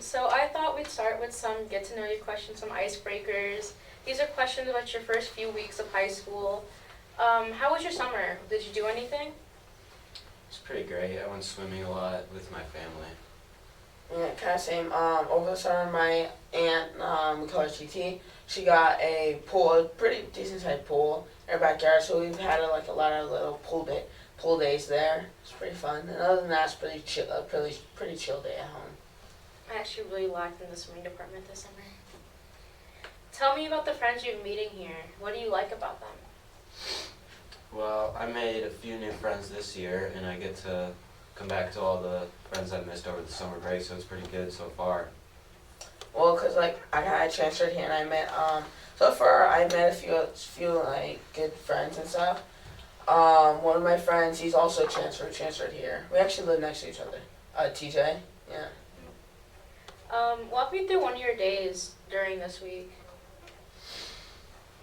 So I thought we'd start with some get to know you questions, some icebreakers. These are questions about your first few weeks of high school. How was your summer? Did you do anything? It's pretty great. I went swimming a lot with my family. Yeah, kind of same. Over the summer, my aunt, we call her TT, she got a pool, a pretty decent sized pool in her backyard. So we've had a lot of little pool days there. It's pretty fun. And other than that, it's pretty chill, pretty chill day at home. I actually really lacked in the swimming department this summer. Tell me about the friends you're meeting here. What do you like about them? Well, I made a few new friends this year, and I get to come back to all the friends I've missed over the summer break, so it's pretty good so far. Well, cause like I transferred here and I met so far I met a few like good friends and stuff. One of my friends, he's also transferred here. We actually live next to each other. TJ, yeah. Walk me through one of your days during this week.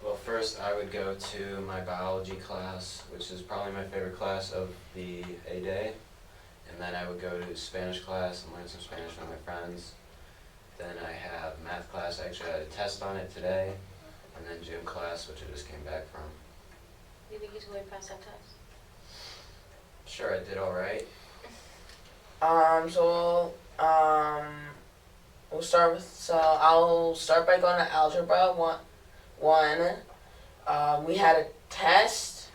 Well, first I would go to my biology class, which is probably my favorite class of the A day. And then I would go to Spanish class and learn some Spanish with my friends. Then I have math class. I actually had a test on it today. And then gym class, which I just came back from. Do you think you will pass that test? Sure, I did all right. We'll start with, I'll start by going to algebra one. We had a test.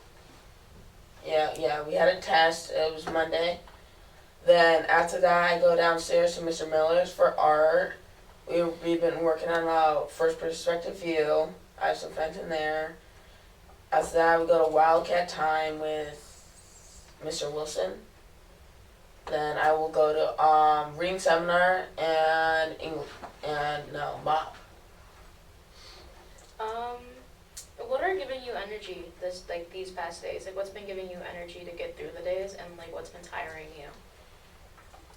Yeah, we had a test. It was Monday. Then after that, I go downstairs to Mr. Miller's for art. We've been working on a first perspective view. I have some friends in there. After that, we go to Wildcat Time with Mr. Wilson. Then I will go to reading seminar and Bob. What are giving you energy these past days? Like, what's been giving you energy to get through the days, and like what's been tiring you?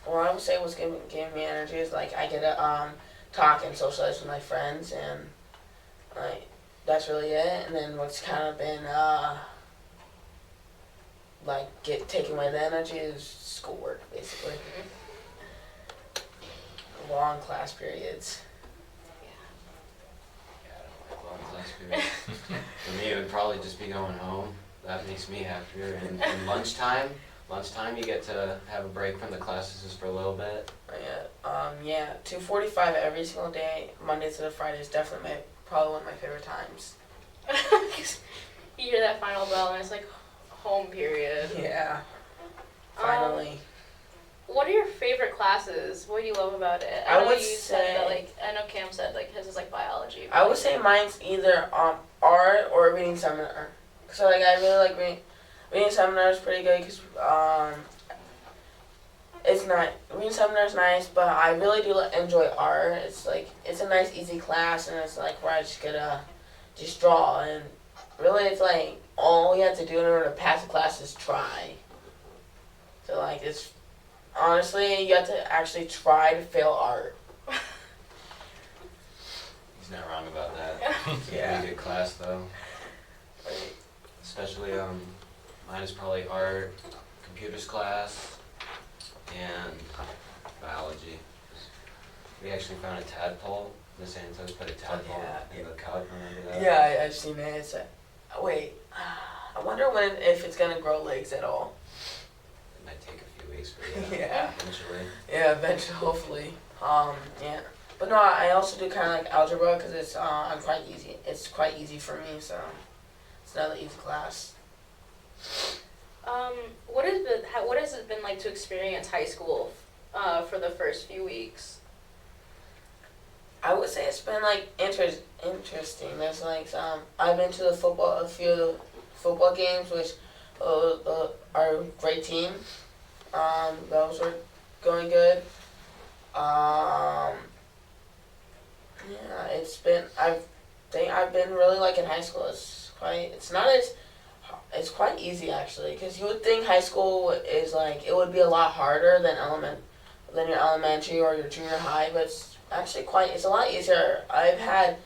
Well, I would say what's giving me energy is like I get to talk and socialize with my friends, and like that's really it. And then what's kind of been taking away the energy is schoolwork, basically. Long class periods. Yeah, I don't like long class periods. For me, it would probably just be going home. That makes me happier. And lunchtime, you get to have a break from the classes just for a little bit. 2:45 every single day, Monday to Friday is definitely probably one of my favorite times. You hear that final bell and it's like home period. Yeah. Finally. What are your favorite classes? What do you love about it? I know Cam said his is biology. I would say mine's either art or reading seminar. So I really like reading seminar is pretty good because it's not reading seminar is nice, but I really do enjoy art. It's a nice easy class, and it's where I just get to just draw, and really it's all you have to do in order to pass the class is try. So it's honestly you have to actually try to fail art. He's not wrong about that. It's a really good class though. Especially mine is probably art, computers class, and biology. We actually found a tadpole. Miss Santos put a tadpole in the cup. Remember that? Yeah, I've seen it. It's I wonder if it's gonna grow legs at all. It might take a few weeks, but eventually. Yeah, eventually, hopefully. Yeah. But no, I also do kind of like algebra because it's quite easy. It's quite easy for me, so it's another easy class. What has it been like to experience high school for the first few weeks? I would say it's been interesting. There's I've been to a few football games, which are a great team. Those were going good. I've been really liking high school. It's quite easy actually, because you would think high school is it would be a lot harder than your elementary or your junior high, but it's actually it's a lot easier. I've had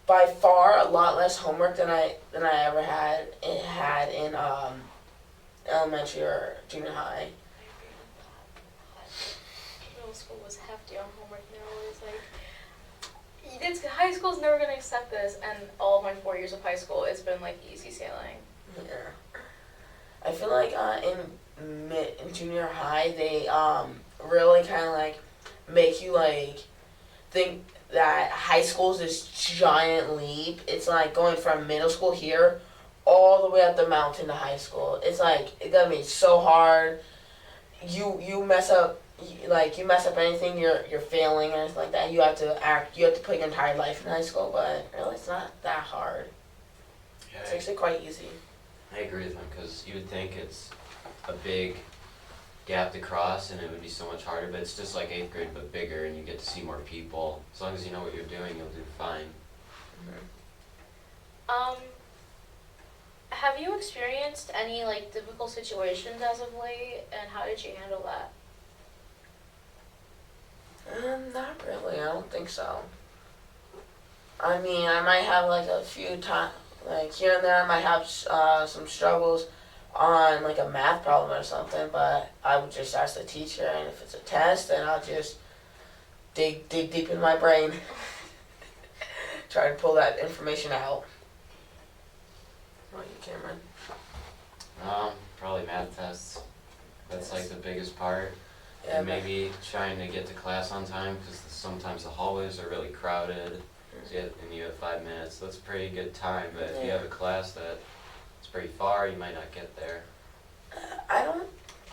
by far a lot less homework than I ever had in elementary or junior high. Middle school was hefty. to do homework now. It's high school's never gonna accept this, and all my 4 years of high school, it's been like easy sailing. Yeah. I feel like in junior high, they really kind of like make you like think that high school is this giant leap. It's like going from middle school here all the way up the mountain to high school. It's like it's gonna be so hard. You mess up you mess up anything, you're failing or anything like that. You have to put your entire life in high school, but really it's not that hard. Yeah, It's actually quite easy. I agree with him because you would think it's a big gap to cross and it would be so much harder, but it's just like 8th grade but bigger and you get to see more people. As long as you know what you're doing, you'll do fine. Have you experienced any like difficult situations as of late, and how did you handle that? Not really. I don't think so. I mean, I might have like a few times, like here and there, I might have some struggles on like a math problem or something, but I would just ask the teacher, and if it's a test, then I'll just dig deep in my brain, try to pull that information out. What about you, Cameron? Probably math tests. That's like the biggest part. Yeah, And maybe trying to get to class on time because sometimes the hallways are really crowded. So and you have 5 minutes. That's a pretty good time. But if you have a class that is pretty far, you might not get there. I don't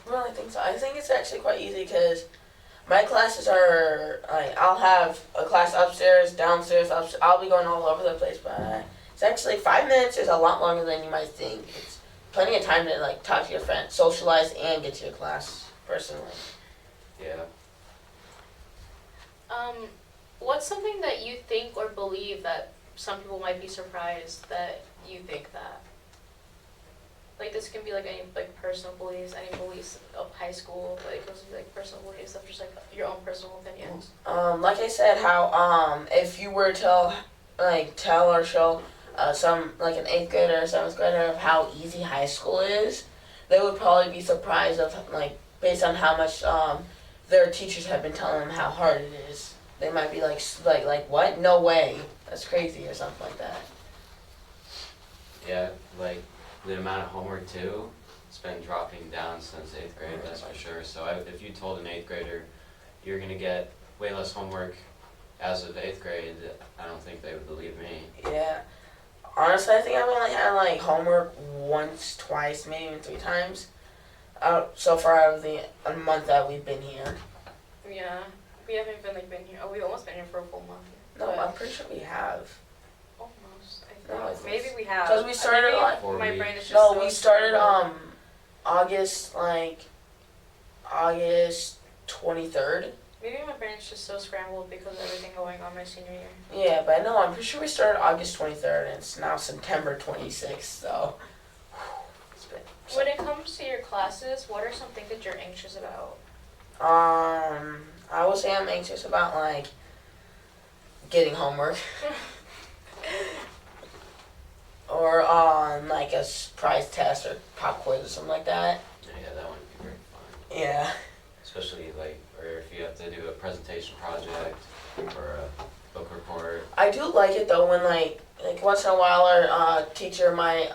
really think so. I think it's actually quite easy because my classes are like I'll have a class upstairs, downstairs. I'll be going all over the place, but it's actually 5 minutes is a lot longer than you might think. It's plenty of time to like talk to your friends, socialize, and get to your class personally. Yeah. What's something that you think or believe that some people might be surprised that you think that? Like this can be like any like personal beliefs, any beliefs of high school, but it goes to like personal beliefs of just like your own personal opinions. Like I said, how if you were to tell or show some like an 8th grader or 7th grader of how easy high school is, they would probably be surprised of like based on how much their teachers have been telling them how hard it is. They might be like what? No way. That's crazy or something like that. Yeah, like the amount of homework too, it's been dropping down since 8th grade, that's for sure. So if you told an 8th grader you're going to get way less homework as of 8th grade, I don't think they would believe me. Yeah. Honestly, I think I've only had like homework once, twice, maybe even 3 times. So far out of the a month that we've been here. Yeah, we haven't been been here. Oh, we've almost been here for a full month. No, but I'm pretty sure we have. almost. I think. No, I think Maybe we have. Because we started Maybe like 4 my weeks. brain is just no, so we started scrambled. August 23rd. Maybe my brain is just so scrambled because of everything going on my senior year. Yeah, but no, I'm pretty sure we started August 23rd, and it's now September 26th. So it's been. When it comes to your classes, what are some things that you're anxious about? I would say I'm anxious about like getting homework. Or on like a surprise test or pop quiz or something like that. Yeah, that wouldn't be very fun. Yeah. Especially or if you have to do a presentation project or a book report. I do like it though when like once in a while our teacher might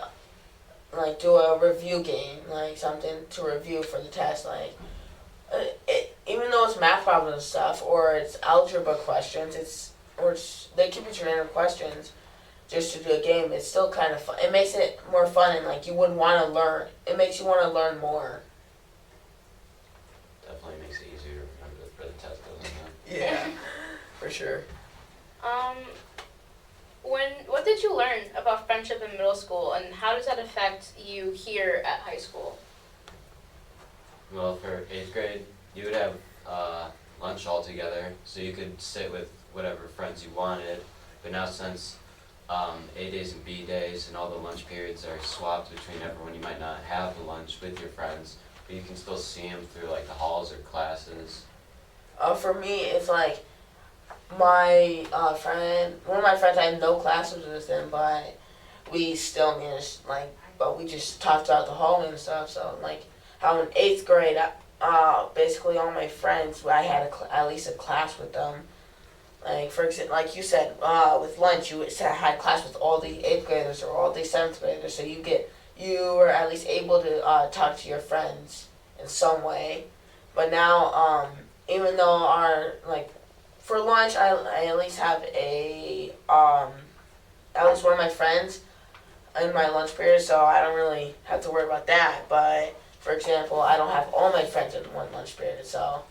do a review game, like something to review for the test, even though it's math problems and stuff or it's algebra questions, they keep it random questions just to do a game. It's still kind of fun. It makes it more fun and you would want to learn. It makes you want to learn more. Definitely makes it easier to remember for the test, doesn't it? Yeah, for sure. What did you learn about friendship in middle school, and how does that affect you here at high school? Well, for 8th grade, you would have lunch all together, so you could sit with whatever friends you wanted. But now since A days and B days and all the lunch periods are swapped between everyone, you might not have the lunch with your friends, but you can still see them through the halls or classes. For me, it's my friend, one of my friends, I had no classes with him, but we still managed, but we just talked about the hallway and stuff, so, how in 8th grade, basically all my friends, I had at least a class with them. Like for example, like you said, with lunch, you had class with all the 8th graders or all the 7th graders, so you were at least able to talk to your friends in some way. But now, even though for lunch, I at least have at least one of my friends in my lunch period, so I don't really have to worry about that. But for example, I don't have all my friends in one lunch period, so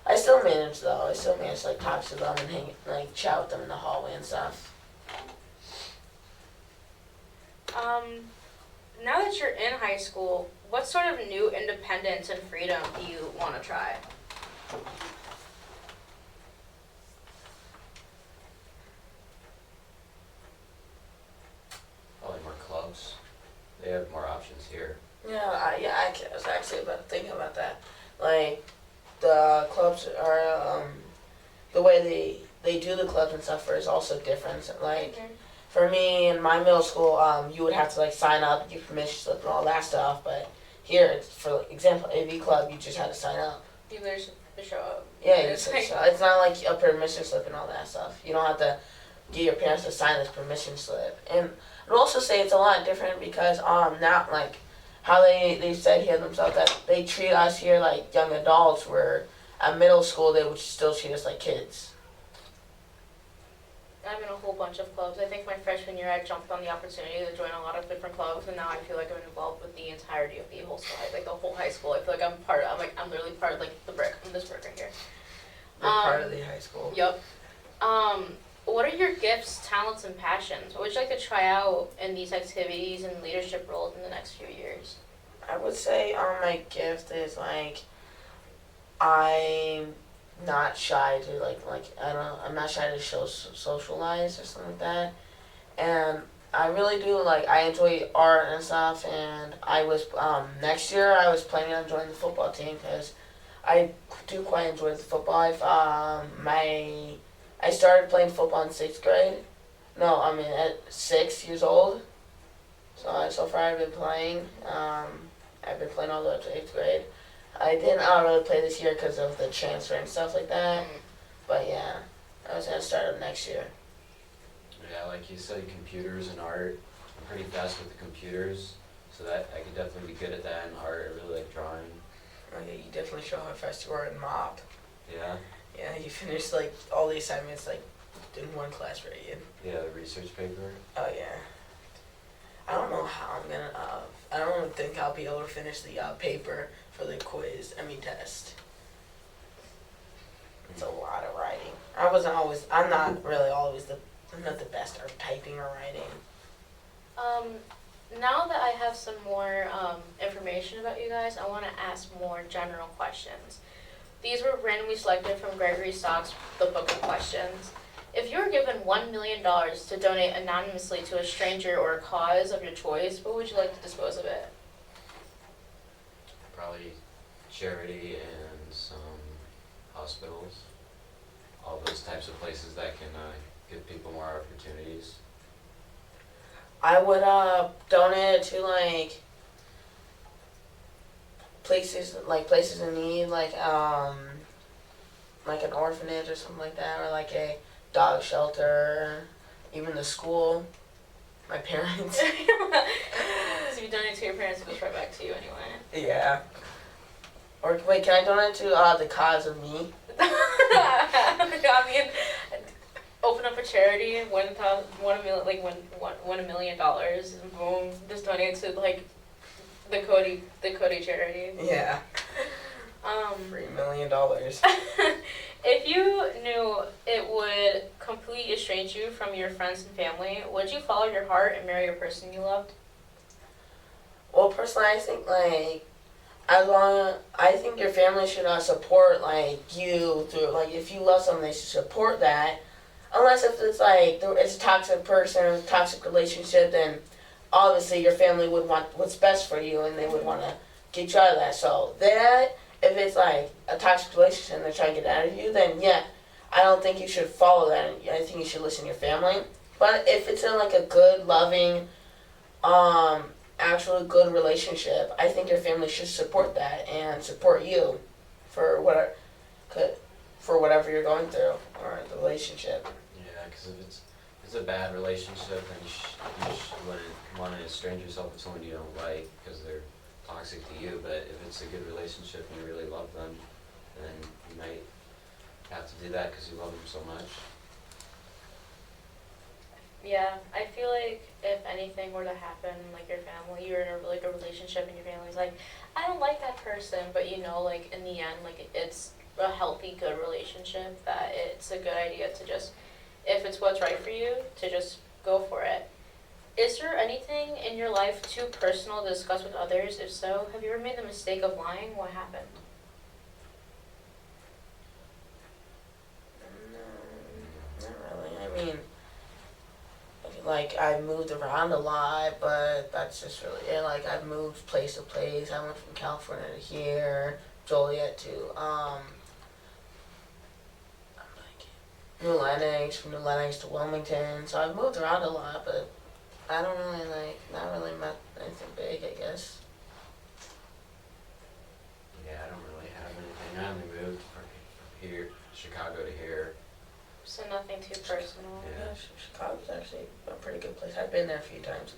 I still manage though. I still manage to talk to them and chat with them in the hallway and stuff. Now that you're in high school, what sort of new independence and freedom do you want to try? Probably more clubs. They have more options here. I was actually thinking about that. Like, the clubs are, the way they do the clubs and stuff is also different. Like, for me, in my middle school, you would have to, sign up, give permission slip and all that stuff, but here, for example, AV Club, you just had to sign up. You literally just show up. Yeah, it's not like a permission slip and all that stuff. You don't have to get your parents to sign this permission slip. And I'd also say it's a lot different because now how they said here themselves that they treat us here like young adults, where at middle school they would still treat us like kids. I'm in a whole bunch of clubs. I think my freshman year I jumped on the opportunity to join a lot of different clubs, and now I feel like I'm involved with the entirety of the whole school, the whole high school. I feel like I'm literally part of the brick. I'm this brick right here. You're part of the high school. Yep. What are your gifts, talents, and passions? What would you like to try out in these activities and leadership roles in the next few years? I would say my gift is I'm not shy to I'm not shy to socialize or something like that, and I really do I enjoy art and stuff. And I was next year I was planning on joining the football team because I do quite enjoy the football. I started playing football in 6th grade. No, I mean at 6 years old. So far I've been playing. I've been playing all the way up to 8th grade. I didn't really play this year because of the transfer and stuff like that. But yeah, I was gonna start up next year. Yeah, like you said, computers and art. I'm pretty fast with the computers, so that I could definitely be good at that. And art, I really like drawing. Okay, you definitely show how fast you are in MOP. Yeah. Yeah, you finished all the assignments in one class period. Yeah, the research paper. Oh yeah. I don't know how I'm gonna. I don't think I'll be able to finish the paper for the test. It's a lot of writing. I'm not the best at typing or writing. Now that I have some more information about you guys, I want to ask more general questions. These were randomly selected from Gregory Stock's The Book of Questions. If you were given $1 million to donate anonymously to a stranger or a cause of your choice, what would you like to dispose of it? Probably charity and some hospitals. All those types of places that can give people more opportunities. I would donate it to places in need, like an orphanage or something like that, or a dog shelter, even the school. My parents. So if you donate to your parents, it goes right back to you anyway. Yeah. Or wait, can I donate to the cause of me? I mean, open up a charity, win $1 million, and boom, just donate to the Coddie charity. Yeah. $3 million. If you knew it would completely estrange you from your friends and family, would you follow your heart and marry a person you loved? Well, personally, I think I think your family should support you through if you love someone, they should support that. Unless if it's it's a toxic person, toxic relationship, then obviously your family would want what's best for you, and they would want to get you out of that. So that, if it's a toxic relationship and they're trying to get out of you, then yeah, I don't think you should follow that. I think you should listen to your family. But if it's in a good, loving, actual good relationship, I think your family should support that and support you for whatever you're going through or the relationship. Yeah, because if it's a bad relationship, then you wouldn't want to estrange yourself with someone you don't like because they're toxic to you. But if it's a good relationship and you really love them, then you might have to do that because you love them so much. Yeah, I feel like if anything were to happen, like your family, you're in a really good relationship and your family's like, I don't like that person, but you know, like in the end, like it's a healthy, good relationship, that it's a good idea to just, if it's what's right for you, to just go for it. Is there anything in your life too personal to discuss with others? If so, have you ever made the mistake of lying? What happened? No, not really. I mean, like I moved around a lot, but that's just really it. Like I've moved place to place. I went from California to here, Joliet to New Lenox, from New Lenox to Wilmington. So I've moved around a lot, but I don't really not really met anything big, I guess. Yeah, I don't really have anything. I only moved from here, Chicago to here. So nothing too personal. Yeah. Chicago's actually a pretty good place. I've been there a few times.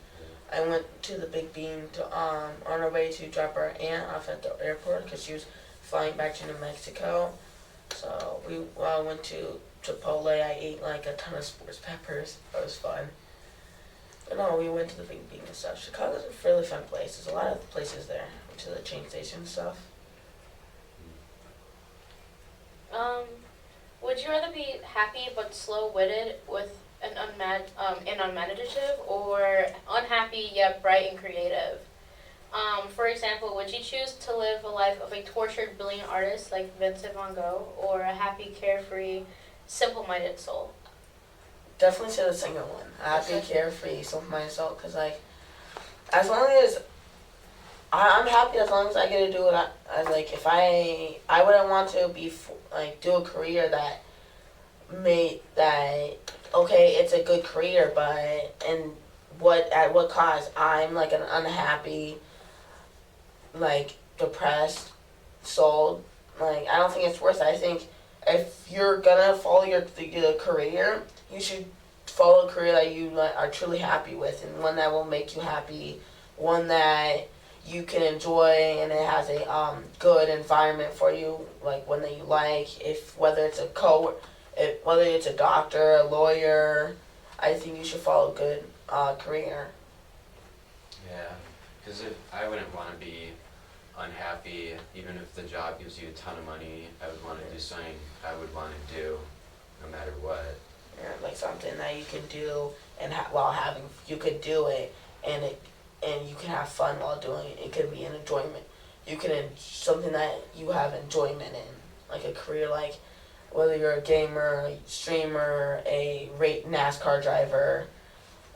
I went to the Big Bean to on our way to drop our aunt off at the airport because she was flying back to New Mexico. So we went to Chipotle. I ate like a ton of sports peppers. It was fun. But no, we went to the Big Bean and stuff. Chicago's a really fun place. There's a lot of places there. Went to the train station and stuff. Would you rather be happy but slow-witted with an unimaginative, or unhappy yet bright and creative? For example, would you choose to live a life of a tortured brilliant artist like Vincent van Gogh, or a happy, carefree, simple-minded soul? Definitely say the second one. Happy, carefree, self-minded soul. Because like, as long as I'm happy, as long as I get to do what I like. If I wouldn't want to do a career that okay, it's a good career, but at what cost? I'm like an unhappy, like depressed soul. Like I don't think it's worth it. I think if you're gonna follow your career, you should follow a career that you are truly happy with, and one that will make you happy, one that you can enjoy, and it has a good environment for you, like one that you like. Whether it's a doctor, a lawyer, I think you should follow a good career. Yeah, because I wouldn't want to be unhappy, even if the job gives you a ton of money. I would want to do something I would want to do, no matter what. Yeah, like something that you can do, and you could do it, and you can have fun while doing it. It could be an enjoyment. Something that you have enjoyment in, like a career, like whether you're a gamer, a streamer, a NASCAR driver,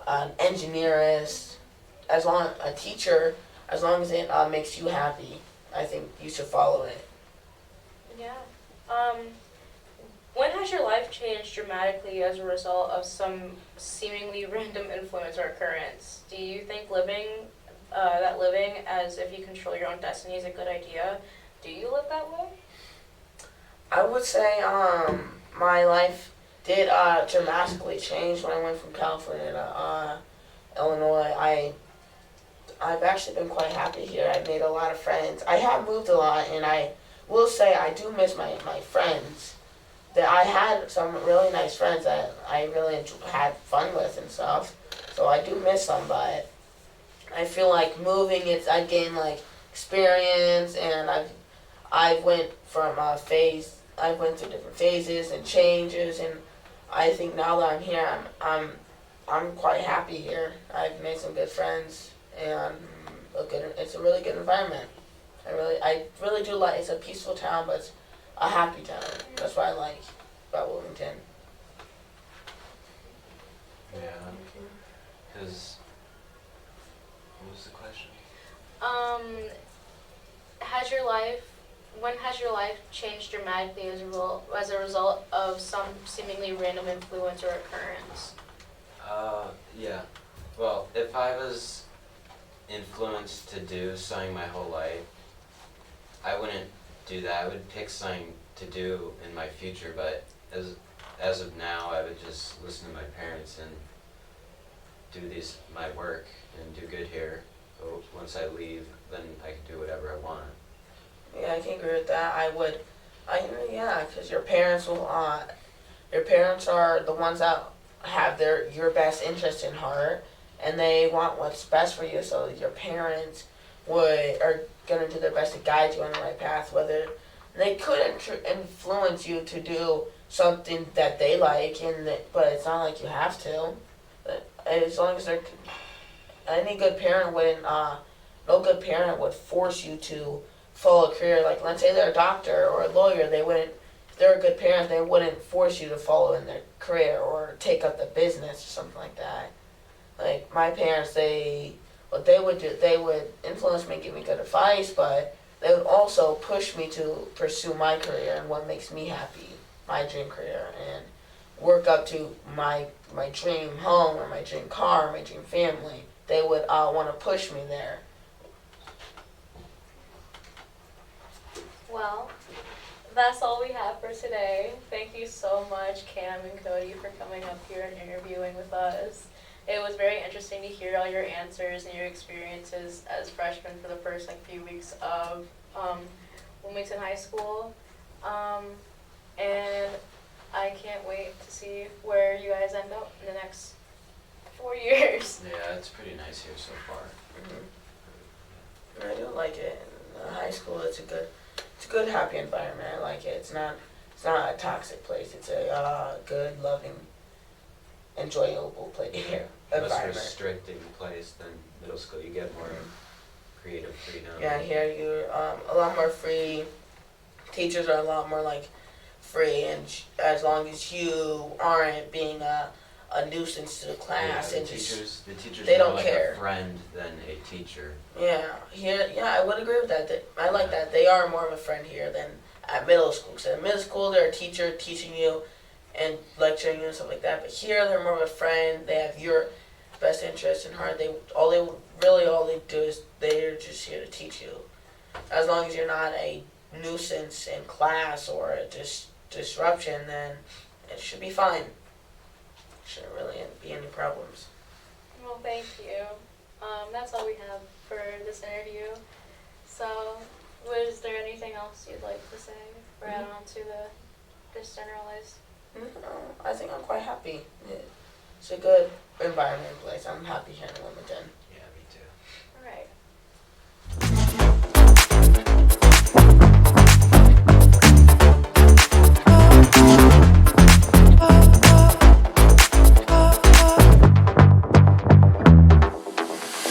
an engineerist, a teacher, as long as it makes you happy, I think you should follow it. Yeah. When has your life changed dramatically as a result of some seemingly random influence or occurrence? Do you think living as if you control your own destiny is a good idea? Do you live that way? I would say my life did dramatically change when I went from California to Illinois. I've actually been quite happy here. I've made a lot of friends. I have moved a lot, and I will say I do miss my friends. That I had some really nice friends that I really had fun with and stuff. So I do miss them, but I feel like moving, I've gained like experience, and I went through different phases and changes, and I think now that I'm here, I'm quite happy here. I've made some good friends, and it's a really good environment. I really do like. It's a peaceful town, but it's a happy town. That's what I like about Wilmington. Yeah, because what was the question? When has your life changed dramatically as a result of some seemingly random influence or occurrence? Yeah. Well, if I was influenced to do something my whole life, I wouldn't do that. I would pick something to do in my future, but as of now, I would just listen to my parents and do my work and do good here. So once I leave, then I can do whatever I want. Yeah, I can agree with that. Yeah, because your parents your parents are the ones that have your best interest in heart, and they want what's best for you. So your parents are gonna do their best to guide you on the right path. Whether they could influence you to do something that they like, but it's not like you have to. But as long as any good parent wouldn't, no good parent would force you to follow a career. Like, let's say they're a doctor or a lawyer, if they're a good parent, they wouldn't force you to follow in their career or take up the business or something like that. Like, my parents, what they would do, they would influence me, give me good advice, but they would also push me to pursue my career and what makes me happy, my dream career, and work up to my dream home or my dream car, my dream family. They would want to push me there. Well, that's all we have for today. Thank you so much, Cam and Cody, for coming up here and interviewing with us. It was very interesting to hear all your answers and your experiences as freshmen for the first few weeks of Wilmington High School. And I can't wait to see where you guys end up in the next 4 years. Yeah, it's pretty nice here so far. I do like it. High school, it's a good, happy environment. I like it. It's not a toxic place. It's a good, loving, enjoyable place. Less restricting place than middle school. You get more creative freedom. Yeah, here you're a lot more free. Teachers are a lot more free, and as long as you aren't being a nuisance to the class, Yeah, and the teachers they are don't more like care. a friend than a teacher. I would agree with that. I like that. They are more of a friend here than at middle school. Because at middle school, they're a teacher teaching you and lecturing you and stuff like that. But here, they're more of a friend. They have your best interest in heart. All they do is they're just here to teach you. As long as you're not a nuisance in class or a disruption, then it should be fine. Shouldn't really be any problems. Well, thank you. That's all we have for this interview. So, was there anything else you'd like to say or add on to this generalized? No, I think I'm quite happy. It's a good environment place. I'm happy here in Wilmington.